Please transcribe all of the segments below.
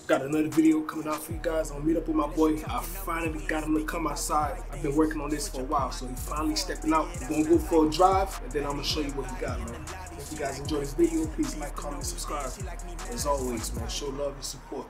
Got another video coming out for you guys. I'm gonna meet up with my boy. I finally got him to come outside. I've been working on this for a while, so he's finally stepping out. We're gonna go for a drive, and then I'm gonna show you what he got, man. If you guys enjoy this video, please like, comment, subscribe. As always, man, show love and support.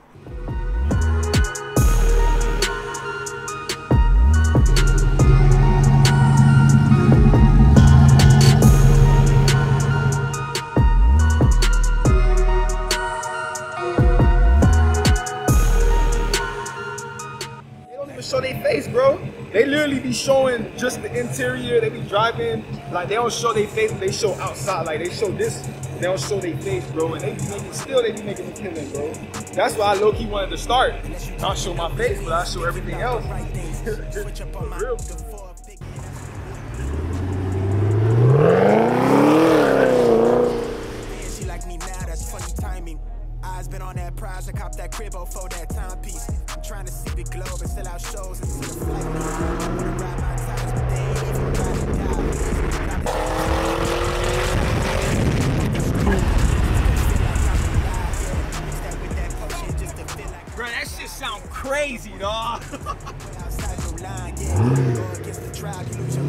Show their face, bro. They literally be showing just the interior. They be driving, like they don't show their face, but they show outside. Like they show this, they don't show their face, bro. And they be making, still they be making me killing, bro. That's why I low-key wanted to start. I'll show my face, but I'll show everything else. For real. She like me now, that's funny timing. Eyes been on that prize, I copped that crib for that timepiece. I'm trying to see the globe and sell out shows and see the flight. I wanna ride my ties, but they ain't even ride it down. Bro, that shit sound crazy, dawg. Outside your line, yeah, go against the trial, you lose your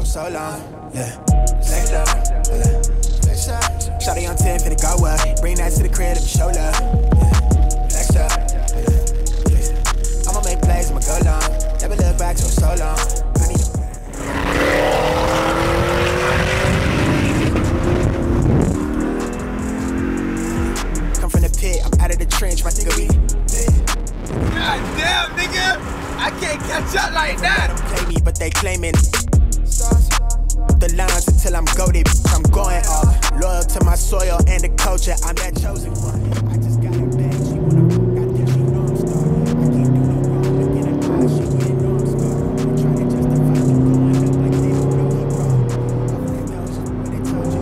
so long, yeah. Flex up, flex up. Shawty on 10, finna go up. Bring that to the crib, let me show love. Yeah. Flex up, I'ma make plays, I'ma go long. Never look back so long. I need come from the pit, I'm out of the trench, my nigga be. God damn, nigga, I can't catch up like that. They don't play me, but they claiming. The lines until I'm goated, I'm going off. Loyal to my soil and the culture, I'm that chosen one. I just got it back, she wanna fuck, I think she know I'm starting. I can't do no wrong, look in her eyes, she can't know I'm scarred. I'm trying to justify you going up like they don't know he wrong. They know what they told you.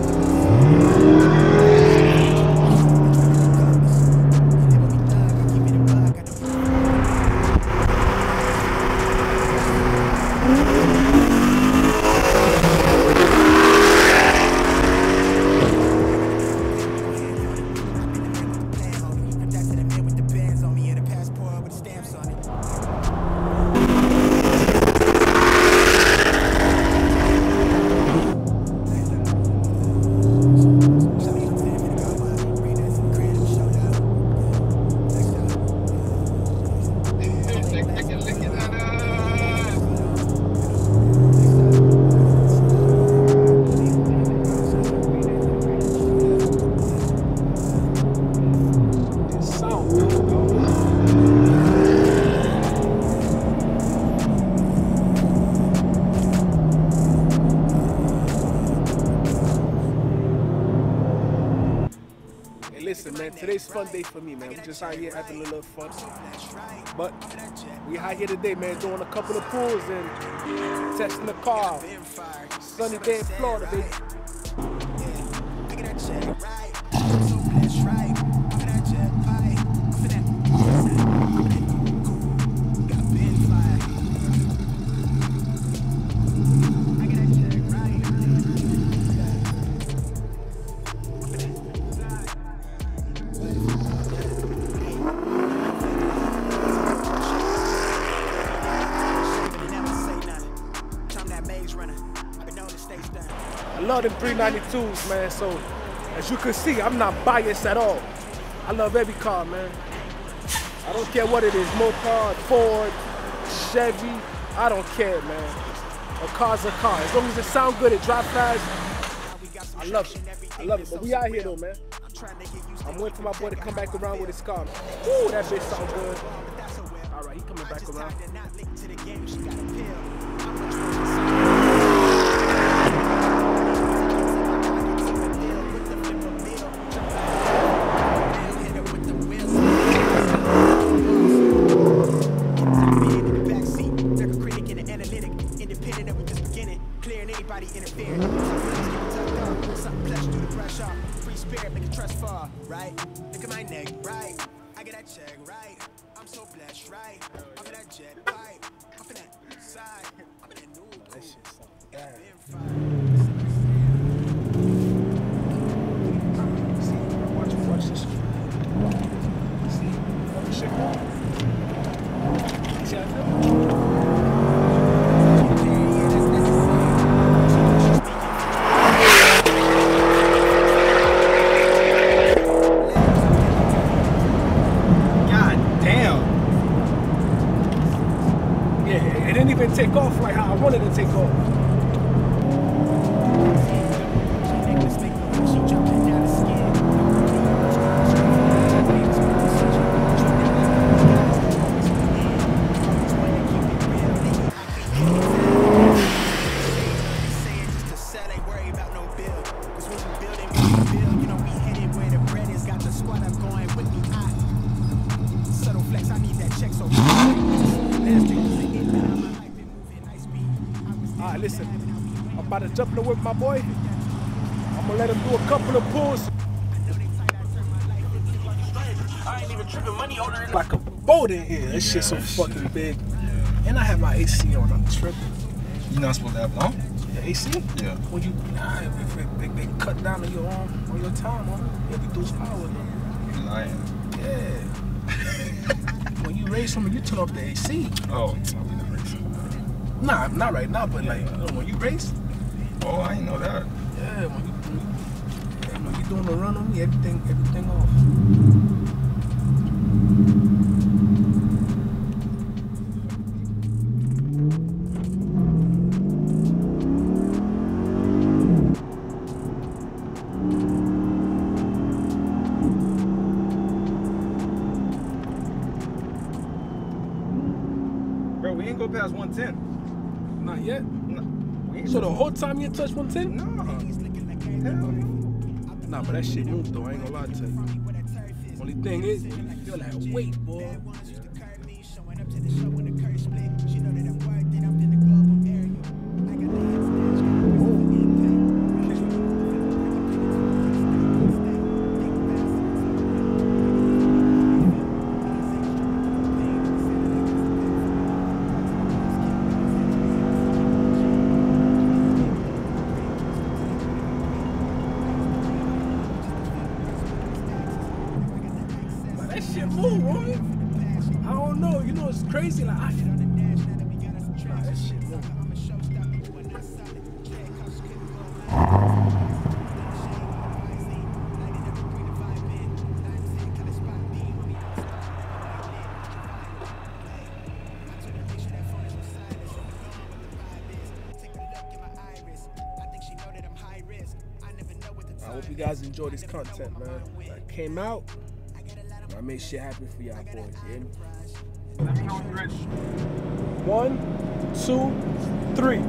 Listen, man, today's fun day for me, man. We just out here having a little fun. But we out here today, man, doing a couple of pulls and testing the car. Sunny day in Florida, baby. I love them 392s, man, so as you can see, I'm not biased at all. I love every car, man. I don't care what it is, Mopar, Ford, Chevy, I don't care, man. A car's a car. As long as it sounds good, it drives fast, I love it. I love it, but we out here though, man. I'm waiting for my boy to come back around with his car. Ooh, that bitch sound good. All right, he coming back around. Right, look at my neck, right? I get that check, right? I'm so blessed, right? I'm in that jet pipe, I'm in that side, I'm in that new cool. That shit sound bad. Watch this shit. See, watch this shit. See how I feel? Take off like how I wanted to take off. Listen, I'm about to jump in the whip, my boy. I'm gonna let him do a couple of pulls. I ain't even tripping money older than like a boat in here. This shit's so fucking big. And I have my AC on. I'm tripping. You're not supposed to have it on? The AC? Yeah. When you they cut down on your time, huh? You reduce power though. You're lying. Yeah. When you race something, you turn off the AC. Oh, we're not racing. Nah, not right now, but like when you race. Oh, I didn't know that. Yeah, when you doing the run on me, everything off. Bro, we ain't go past 110. Not yet. No, so the whole time you touched 110? No. Hell no. Nah, but that shit moved though, I ain't gonna lie to you. Only thing is, you feel like weight, boy. I don't know, you know, it's crazy. Like, that shit moved. I hope you guys enjoy this content, man. I came out. I made shit happen for y'all boys, you hear me? Let me know when you're ready. 1, 2, 3.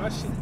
My shit